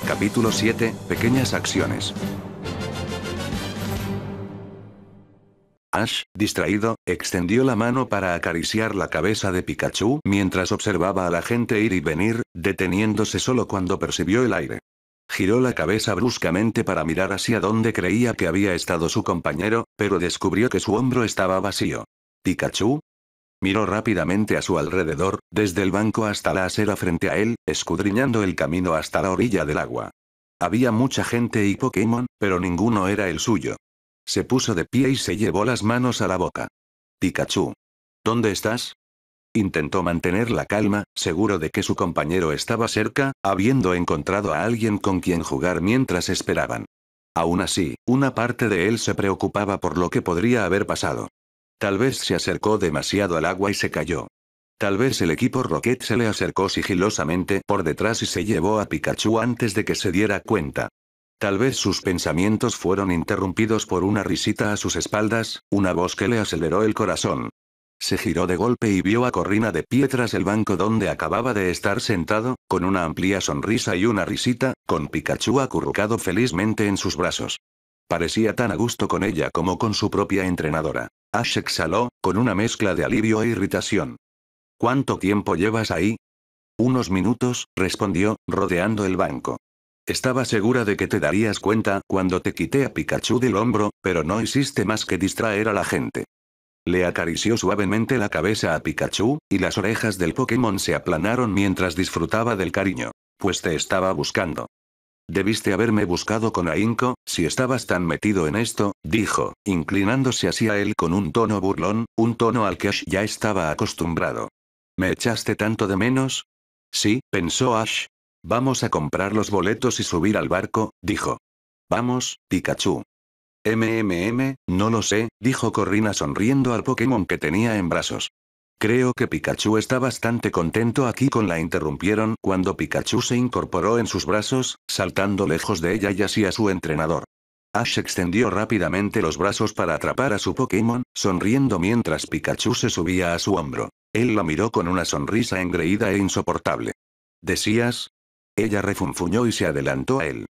Capítulo 7, Pequeñas acciones. Ash, distraído, extendió la mano para acariciar la cabeza de Pikachu mientras observaba a la gente ir y venir, deteniéndose solo cuando percibió el aire. Giró la cabeza bruscamente para mirar hacia donde creía que había estado su compañero, pero descubrió que su hombro estaba vacío. ¿Pikachu? Miró rápidamente a su alrededor, desde el banco hasta la acera frente a él, escudriñando el camino hasta la orilla del agua. Había mucha gente y Pokémon, pero ninguno era el suyo. Se puso de pie y se llevó las manos a la boca. Pikachu. ¿Dónde estás? Intentó mantener la calma, seguro de que su compañero estaba cerca, habiendo encontrado a alguien con quien jugar mientras esperaban. Aún así, una parte de él se preocupaba por lo que podría haber pasado. Tal vez se acercó demasiado al agua y se cayó. Tal vez el equipo Rocket se le acercó sigilosamente por detrás y se llevó a Pikachu antes de que se diera cuenta. Tal vez sus pensamientos fueron interrumpidos por una risita a sus espaldas, una voz que le aceleró el corazón. Se giró de golpe y vio a Corrina de pie tras el banco donde acababa de estar sentado, con una amplia sonrisa y una risita, con Pikachu acurrucado felizmente en sus brazos. Parecía tan a gusto con ella como con su propia entrenadora. Ash exhaló, con una mezcla de alivio e irritación. ¿Cuánto tiempo llevas ahí? Unos minutos, respondió, rodeando el banco. Estaba segura de que te darías cuenta cuando te quité a Pikachu del hombro, pero no hiciste más que distraer a la gente. Le acarició suavemente la cabeza a Pikachu, y las orejas del Pokémon se aplanaron mientras disfrutaba del cariño. Pues te estaba buscando. Debiste haberme buscado con ahínco, si estabas tan metido en esto, dijo, inclinándose hacia él con un tono burlón, un tono al que Ash ya estaba acostumbrado. ¿Me echaste tanto de menos? Sí, pensó Ash. Vamos a comprar los boletos y subir al barco, dijo. Vamos, Pikachu. No lo sé, dijo Corrina sonriendo al Pokémon que tenía en brazos. Creo que Pikachu está bastante contento aquí con la interrumpieron cuando Pikachu se incorporó en sus brazos, saltando lejos de ella y hacia su entrenador. Ash extendió rápidamente los brazos para atrapar a su Pokémon, sonriendo mientras Pikachu se subía a su hombro. Él la miró con una sonrisa engreída e insoportable. ¿Decías? Ella refunfuñó y se adelantó a él.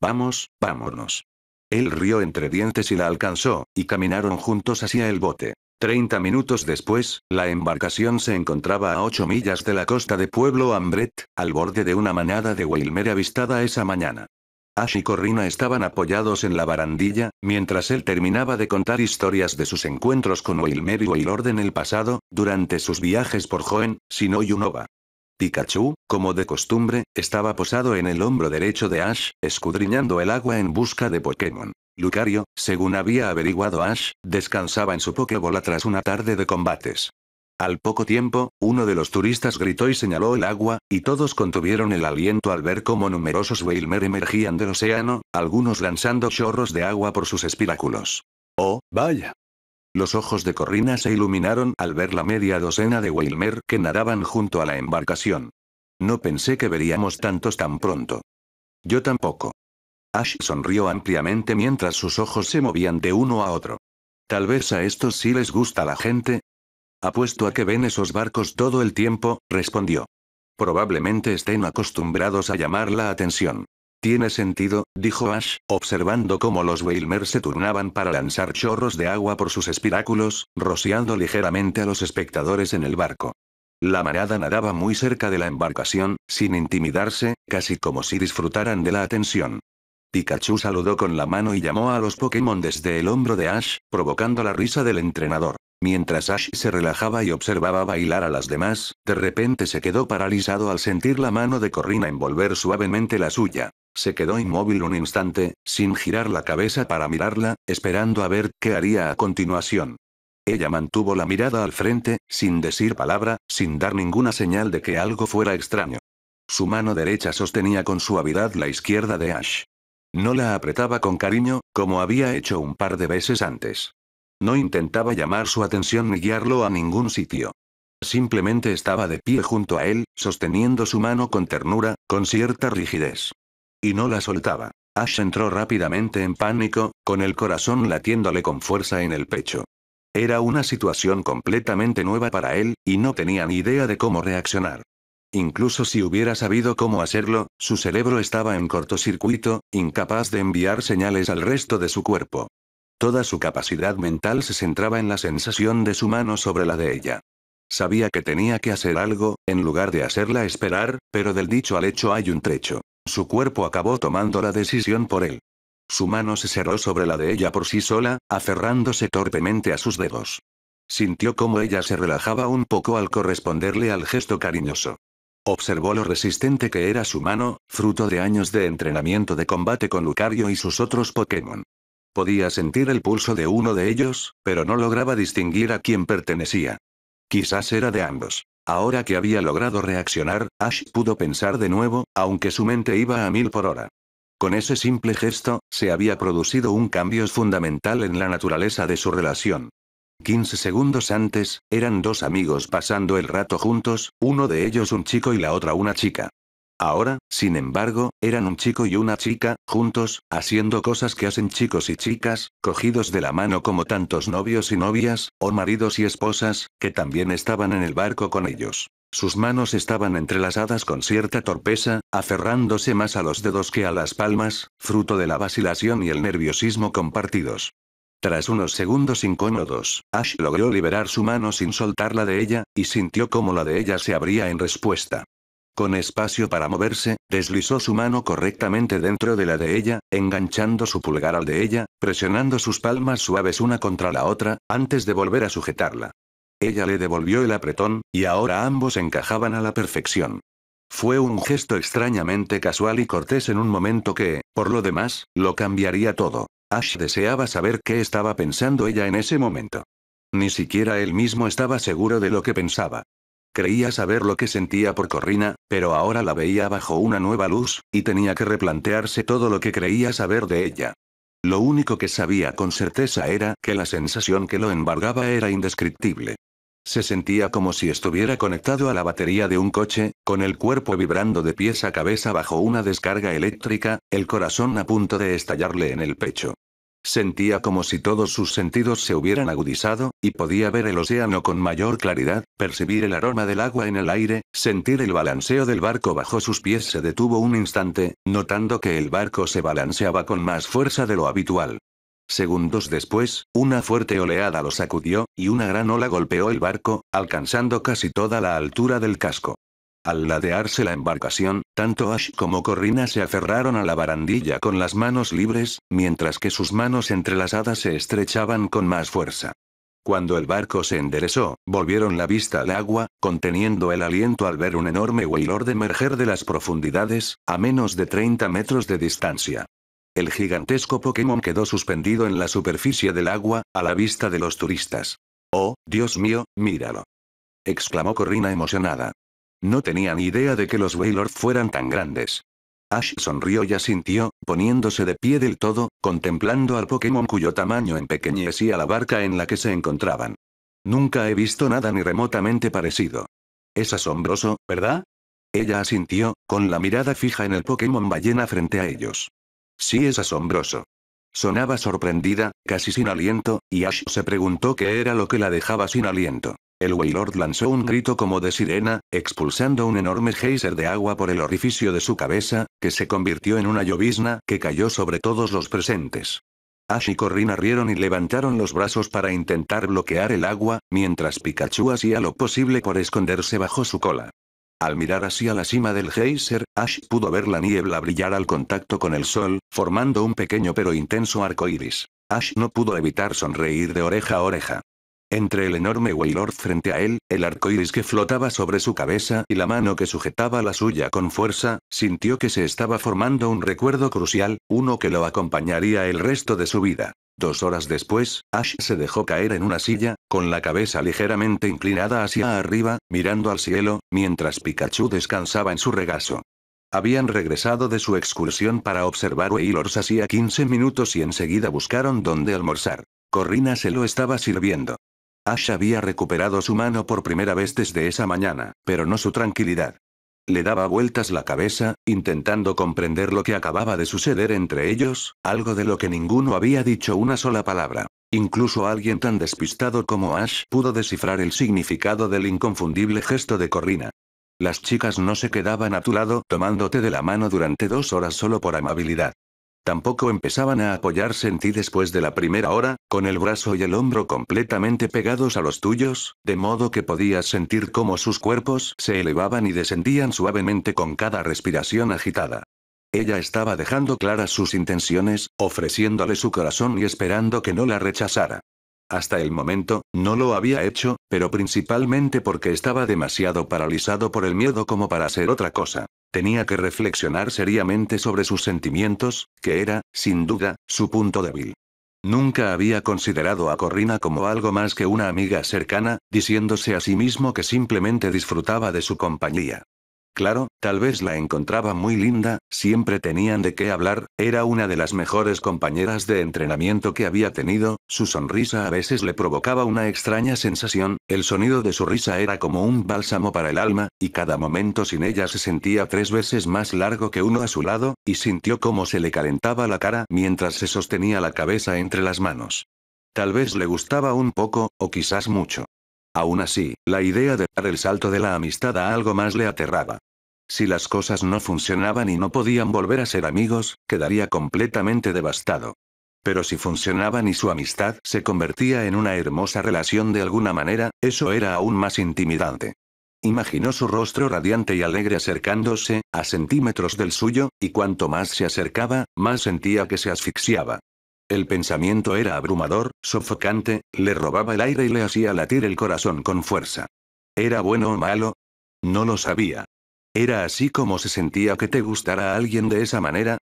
Vamos, vámonos. Él rió entre dientes y la alcanzó, y caminaron juntos hacia el bote. 30 minutos después, la embarcación se encontraba a 8 millas de la costa de Pueblo Ambret, al borde de una manada de Wailmer avistada esa mañana. Ash y Corrina estaban apoyados en la barandilla, mientras él terminaba de contar historias de sus encuentros con Wailmer y Wailord en el pasado, durante sus viajes por Hoenn, Sinnoh y Unova. Pikachu, como de costumbre, estaba posado en el hombro derecho de Ash, escudriñando el agua en busca de Pokémon. Lucario, según había averiguado Ash, descansaba en su Pokébola tras una tarde de combates. Al poco tiempo, uno de los turistas gritó y señaló el agua, y todos contuvieron el aliento al ver cómo numerosos Wailmer emergían del océano, algunos lanzando chorros de agua por sus espiráculos. ¡Oh, vaya! Los ojos de Corrina se iluminaron al ver la media docena de Wailmer que nadaban junto a la embarcación. No pensé que veríamos tantos tan pronto. Yo tampoco. Ash sonrió ampliamente mientras sus ojos se movían de uno a otro. Tal vez a estos sí les gusta la gente. Apuesto a que ven esos barcos todo el tiempo, respondió. Probablemente estén acostumbrados a llamar la atención. Tiene sentido, dijo Ash, observando cómo los Wailmer se turnaban para lanzar chorros de agua por sus espiráculos, rociando ligeramente a los espectadores en el barco. La manada nadaba muy cerca de la embarcación, sin intimidarse, casi como si disfrutaran de la atención. Pikachu saludó con la mano y llamó a los Pokémon desde el hombro de Ash, provocando la risa del entrenador. Mientras Ash se relajaba y observaba bailar a las demás, de repente se quedó paralizado al sentir la mano de Corrina envolver suavemente la suya. Se quedó inmóvil un instante, sin girar la cabeza para mirarla, esperando a ver qué haría a continuación. Ella mantuvo la mirada al frente, sin decir palabra, sin dar ninguna señal de que algo fuera extraño. Su mano derecha sostenía con suavidad la izquierda de Ash. No la apretaba con cariño, como había hecho un par de veces antes. No intentaba llamar su atención ni guiarlo a ningún sitio. Simplemente estaba de pie junto a él, sosteniendo su mano con ternura, con cierta rigidez. Y no la soltaba. Ash entró rápidamente en pánico, con el corazón latiéndole con fuerza en el pecho. Era una situación completamente nueva para él, y no tenía ni idea de cómo reaccionar. Incluso si hubiera sabido cómo hacerlo, su cerebro estaba en cortocircuito, incapaz de enviar señales al resto de su cuerpo. Toda su capacidad mental se centraba en la sensación de su mano sobre la de ella. Sabía que tenía que hacer algo, en lugar de hacerla esperar, pero del dicho al hecho hay un trecho. Su cuerpo acabó tomando la decisión por él. Su mano se cerró sobre la de ella por sí sola, aferrándose torpemente a sus dedos. Sintió cómo ella se relajaba un poco al corresponderle al gesto cariñoso. Observó lo resistente que era su mano, fruto de años de entrenamiento de combate con Lucario y sus otros Pokémon. Podía sentir el pulso de uno de ellos, pero no lograba distinguir a quién pertenecía. Quizás era de ambos. Ahora que había logrado reaccionar, Ash pudo pensar de nuevo, aunque su mente iba a 1000 por hora. Con ese simple gesto, se había producido un cambio fundamental en la naturaleza de su relación. 15 segundos antes, eran dos amigos pasando el rato juntos, uno de ellos un chico y la otra una chica. Ahora, sin embargo, eran un chico y una chica, juntos, haciendo cosas que hacen chicos y chicas, cogidos de la mano como tantos novios y novias, o maridos y esposas, que también estaban en el barco con ellos. Sus manos estaban entrelazadas con cierta torpeza, aferrándose más a los dedos que a las palmas, fruto de la vacilación y el nerviosismo compartidos. Tras unos segundos incómodos, Ash logró liberar su mano sin soltarla de ella, y sintió cómo la de ella se abría en respuesta. Con espacio para moverse, deslizó su mano correctamente dentro de la de ella, enganchando su pulgar al de ella, presionando sus palmas suaves una contra la otra, antes de volver a sujetarla. Ella le devolvió el apretón, y ahora ambos encajaban a la perfección. Fue un gesto extrañamente casual y cortés en un momento que, por lo demás, lo cambiaría todo. Ash deseaba saber qué estaba pensando ella en ese momento. Ni siquiera él mismo estaba seguro de lo que pensaba. Creía saber lo que sentía por Corrina, pero ahora la veía bajo una nueva luz, y tenía que replantearse todo lo que creía saber de ella. Lo único que sabía con certeza era que la sensación que lo embargaba era indescriptible. Se sentía como si estuviera conectado a la batería de un coche, con el cuerpo vibrando de pies a cabeza bajo una descarga eléctrica, el corazón a punto de estallarle en el pecho. Sentía como si todos sus sentidos se hubieran agudizado, y podía ver el océano con mayor claridad, percibir el aroma del agua en el aire, sentir el balanceo del barco bajo sus pies. Se detuvo un instante, notando que el barco se balanceaba con más fuerza de lo habitual. Segundos después, una fuerte oleada lo sacudió, y una gran ola golpeó el barco, alcanzando casi toda la altura del casco. Al ladearse la embarcación, tanto Ash como Corrina se aferraron a la barandilla con las manos libres, mientras que sus manos entrelazadas se estrechaban con más fuerza. Cuando el barco se enderezó, volvieron la vista al agua, conteniendo el aliento al ver un enorme Wailord emerger de las profundidades, a menos de 30 metros de distancia. El gigantesco Pokémon quedó suspendido en la superficie del agua, a la vista de los turistas. «Oh, Dios mío, míralo», exclamó Corrina emocionada. No tenía ni idea de que los Wailord fueran tan grandes. Ash sonrió y asintió, poniéndose de pie del todo, contemplando al Pokémon cuyo tamaño empequeñecía la barca en la que se encontraban. Nunca he visto nada ni remotamente parecido. Es asombroso, ¿verdad? Ella asintió, con la mirada fija en el Pokémon ballena frente a ellos. Sí, es asombroso. Sonaba sorprendida, casi sin aliento, y Ash se preguntó qué era lo que la dejaba sin aliento. El Wailord lanzó un grito como de sirena, expulsando un enorme geyser de agua por el orificio de su cabeza, que se convirtió en una llovizna que cayó sobre todos los presentes. Ash y Corrina rieron y levantaron los brazos para intentar bloquear el agua, mientras Pikachu hacía lo posible por esconderse bajo su cola. Al mirar hacia la cima del geyser, Ash pudo ver la niebla brillar al contacto con el sol, formando un pequeño pero intenso arco iris. Ash no pudo evitar sonreír de oreja a oreja. Entre el enorme Wailord frente a él, el arco iris que flotaba sobre su cabeza y la mano que sujetaba la suya con fuerza, sintió que se estaba formando un recuerdo crucial, uno que lo acompañaría el resto de su vida. 2 horas después, Ash se dejó caer en una silla, con la cabeza ligeramente inclinada hacia arriba, mirando al cielo, mientras Pikachu descansaba en su regazo. Habían regresado de su excursión para observar Wailords hacía 15 minutos y enseguida buscaron dónde almorzar. Corrina se lo estaba sirviendo. Ash había recuperado su mano por primera vez desde esa mañana, pero no su tranquilidad. Le daba vueltas la cabeza, intentando comprender lo que acababa de suceder entre ellos, algo de lo que ninguno había dicho una sola palabra. Incluso alguien tan despistado como Ash pudo descifrar el significado del inconfundible gesto de Corrina. Las chicas no se quedaban a tu lado tomándote de la mano durante 2 horas solo por amabilidad. Tampoco empezaban a apoyarse en ti después de la primera hora, con el brazo y el hombro completamente pegados a los tuyos, de modo que podías sentir cómo sus cuerpos se elevaban y descendían suavemente con cada respiración agitada. Ella estaba dejando claras sus intenciones, ofreciéndole su corazón y esperando que no la rechazara. Hasta el momento, no lo había hecho, pero principalmente porque estaba demasiado paralizado por el miedo como para hacer otra cosa. Tenía que reflexionar seriamente sobre sus sentimientos, que era, sin duda, su punto débil. Nunca había considerado a Corrina como algo más que una amiga cercana, diciéndose a sí mismo que simplemente disfrutaba de su compañía. Claro, tal vez la encontraba muy linda, siempre tenían de qué hablar, era una de las mejores compañeras de entrenamiento que había tenido, su sonrisa a veces le provocaba una extraña sensación, el sonido de su risa era como un bálsamo para el alma, y cada momento sin ella se sentía 3 veces más largo que uno a su lado, y sintió cómo se le calentaba la cara mientras se sostenía la cabeza entre las manos. Tal vez le gustaba un poco, o quizás mucho. Aún así, la idea de dar el salto de la amistad a algo más le aterraba. Si las cosas no funcionaban y no podían volver a ser amigos, quedaría completamente devastado. Pero si funcionaban y su amistad se convertía en una hermosa relación de alguna manera, eso era aún más intimidante. Imaginó su rostro radiante y alegre acercándose, a centímetros del suyo, y cuanto más se acercaba, más sentía que se asfixiaba. El pensamiento era abrumador, sofocante, le robaba el aire y le hacía latir el corazón con fuerza. ¿Era bueno o malo? No lo sabía. ¿Era así como se sentía que te gustara a alguien de esa manera?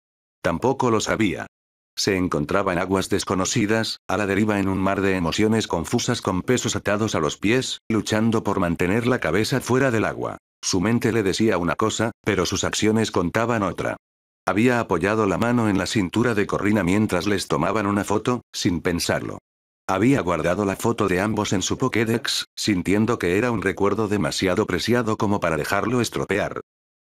Tampoco lo sabía. Se encontraba en aguas desconocidas, a la deriva en un mar de emociones confusas con pesos atados a los pies, luchando por mantener la cabeza fuera del agua. Su mente le decía una cosa, pero sus acciones contaban otra. Había apoyado la mano en la cintura de Corrina mientras les tomaban una foto, sin pensarlo. Había guardado la foto de ambos en su Pokédex, sintiendo que era un recuerdo demasiado preciado como para dejarlo estropear.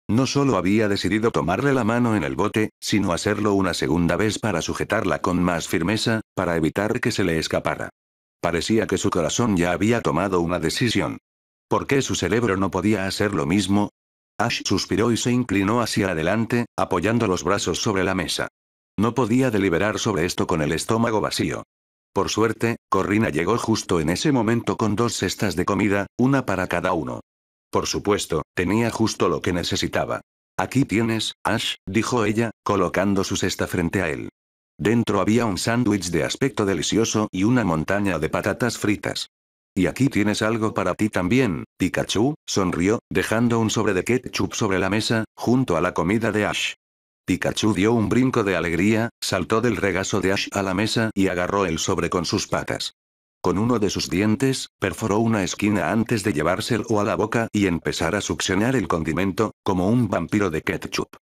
No solo había decidido tomarle la mano en el bote, sino hacerlo una segunda vez para sujetarla con más firmeza, para evitar que se le escapara. Parecía que su corazón ya había tomado una decisión. ¿Por qué su cerebro no podía hacer lo mismo? Ash suspiró y se inclinó hacia adelante, apoyando los brazos sobre la mesa. No podía deliberar sobre esto con el estómago vacío. Por suerte, Corrina llegó justo en ese momento con 2 cestas de comida, una para cada uno. Por supuesto, tenía justo lo que necesitaba. Aquí tienes, Ash, dijo ella, colocando su cesta frente a él. Dentro había un sándwich de aspecto delicioso y una montaña de patatas fritas. Y aquí tienes algo para ti también, Pikachu, sonrió, dejando un sobre de ketchup sobre la mesa, junto a la comida de Ash. Pikachu dio un brinco de alegría, saltó del regazo de Ash a la mesa y agarró el sobre con sus patas. Con uno de sus dientes, perforó una esquina antes de llevárselo a la boca y empezar a succionar el condimento, como un vampiro de ketchup.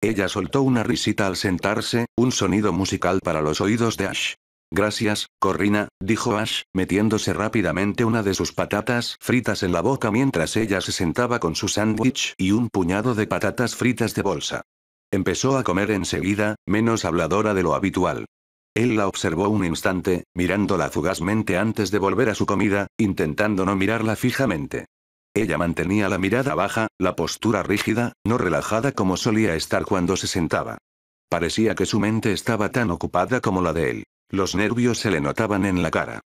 Ella soltó una risita al sentarse, un sonido musical para los oídos de Ash. Gracias, Corrina, dijo Ash, metiéndose rápidamente una de sus patatas fritas en la boca mientras ella se sentaba con su sándwich y un puñado de patatas fritas de bolsa. Empezó a comer enseguida, menos habladora de lo habitual. Él la observó un instante, mirándola fugazmente antes de volver a su comida, intentando no mirarla fijamente. Ella mantenía la mirada baja, la postura rígida, no relajada como solía estar cuando se sentaba. Parecía que su mente estaba tan ocupada como la de él. Los nervios se le notaban en la cara.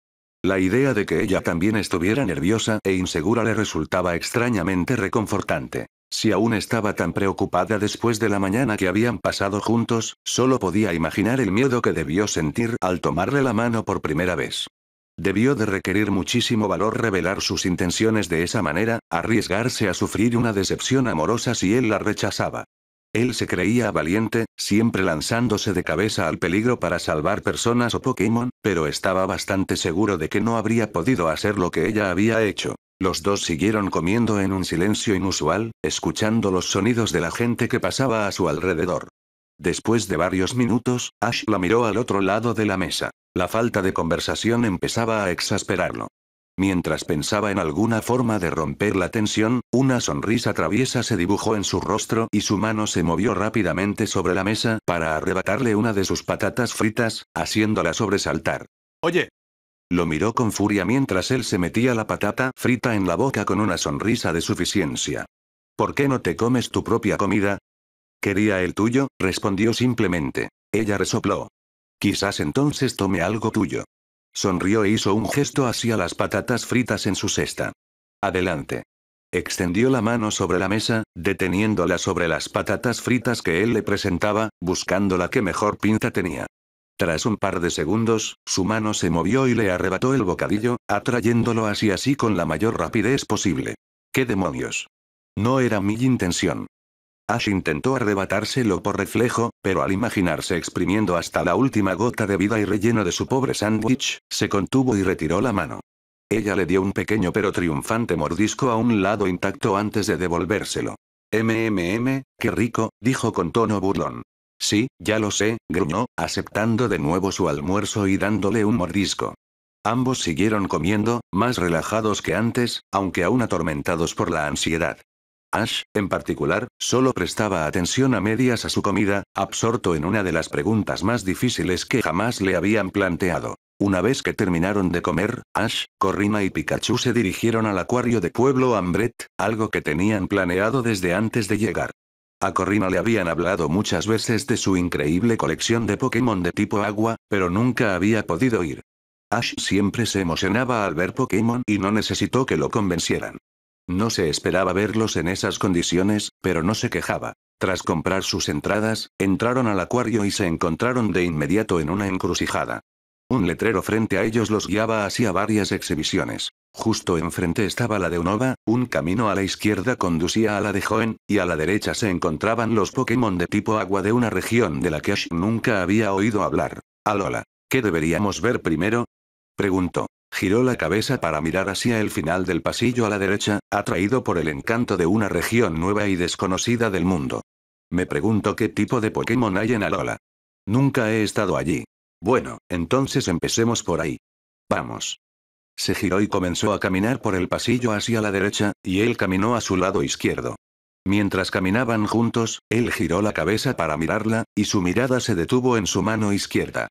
La idea de que ella también estuviera nerviosa e insegura le resultaba extrañamente reconfortante. Si aún estaba tan preocupada después de la mañana que habían pasado juntos, solo podía imaginar el miedo que debió sentir al tomarle la mano por primera vez. Debió de requerir muchísimo valor revelar sus intenciones de esa manera, arriesgarse a sufrir una decepción amorosa si él la rechazaba. Él se creía valiente, siempre lanzándose de cabeza al peligro para salvar personas o Pokémon, pero estaba bastante seguro de que no habría podido hacer lo que ella había hecho. Los dos siguieron comiendo en un silencio inusual, escuchando los sonidos de la gente que pasaba a su alrededor. Después de varios minutos, Ash la miró al otro lado de la mesa. La falta de conversación empezaba a exasperarlo. Mientras pensaba en alguna forma de romper la tensión, una sonrisa traviesa se dibujó en su rostro y su mano se movió rápidamente sobre la mesa para arrebatarle una de sus patatas fritas, haciéndola sobresaltar. «Oye». Lo miró con furia mientras él se metía la patata frita en la boca con una sonrisa de suficiencia. ¿Por qué no te comes tu propia comida? Quería el tuyo, respondió simplemente. Ella resopló. Quizás entonces tome algo tuyo. Sonrió e hizo un gesto hacia las patatas fritas en su cesta. Adelante. Extendió la mano sobre la mesa, deteniéndola sobre las patatas fritas que él le presentaba, buscando la que mejor pinta tenía. Tras un par de segundos, su mano se movió y le arrebató el bocadillo, atrayéndolo hacia sí con la mayor rapidez posible. ¡Qué demonios! No era mi intención. Ash intentó arrebatárselo por reflejo, pero al imaginarse exprimiendo hasta la última gota de vida y relleno de su pobre sándwich, se contuvo y retiró la mano. Ella le dio un pequeño pero triunfante mordisco a un lado intacto antes de devolvérselo. Qué rico, dijo con tono burlón. Sí, ya lo sé, gruñó, aceptando de nuevo su almuerzo y dándole un mordisco. Ambos siguieron comiendo, más relajados que antes, aunque aún atormentados por la ansiedad. Ash, en particular, solo prestaba atención a medias a su comida, absorto en una de las preguntas más difíciles que jamás le habían planteado. Una vez que terminaron de comer, Ash, Corrina y Pikachu se dirigieron al acuario de Pueblo Ambret, algo que tenían planeado desde antes de llegar. A Corrina le habían hablado muchas veces de su increíble colección de Pokémon de tipo agua, pero nunca había podido ir. Ash siempre se emocionaba al ver Pokémon y no necesitó que lo convencieran. No se esperaba verlos en esas condiciones, pero no se quejaba. Tras comprar sus entradas, entraron al acuario y se encontraron de inmediato en una encrucijada. Un letrero frente a ellos los guiaba hacia varias exhibiciones. Justo enfrente estaba la de Unova, un camino a la izquierda conducía a la de Hoenn, y a la derecha se encontraban los Pokémon de tipo agua de una región de la que Ash nunca había oído hablar. Alola, ¿qué deberíamos ver primero? Preguntó. Giró la cabeza para mirar hacia el final del pasillo a la derecha, atraído por el encanto de una región nueva y desconocida del mundo. Me pregunto qué tipo de Pokémon hay en Alola. Nunca he estado allí. Bueno, entonces empecemos por ahí. Vamos. Se giró y comenzó a caminar por el pasillo hacia la derecha, y él caminó a su lado izquierdo. Mientras caminaban juntos, él giró la cabeza para mirarla, y su mirada se detuvo en su mano izquierda.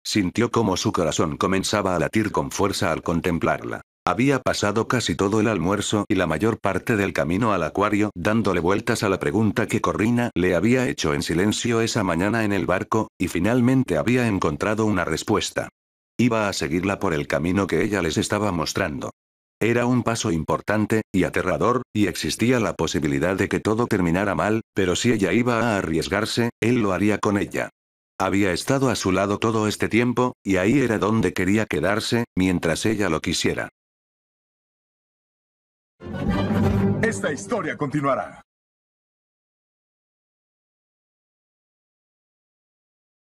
Sintió como su corazón comenzaba a latir con fuerza al contemplarla. Había pasado casi todo el almuerzo y la mayor parte del camino al acuario dándole vueltas a la pregunta que Corrina le había hecho en silencio esa mañana en el barco, y finalmente había encontrado una respuesta. Iba a seguirla por el camino que ella les estaba mostrando. Era un paso importante, y aterrador, y existía la posibilidad de que todo terminara mal, pero si ella iba a arriesgarse, él lo haría con ella. Había estado a su lado todo este tiempo, y ahí era donde quería quedarse, mientras ella lo quisiera. Esta historia continuará.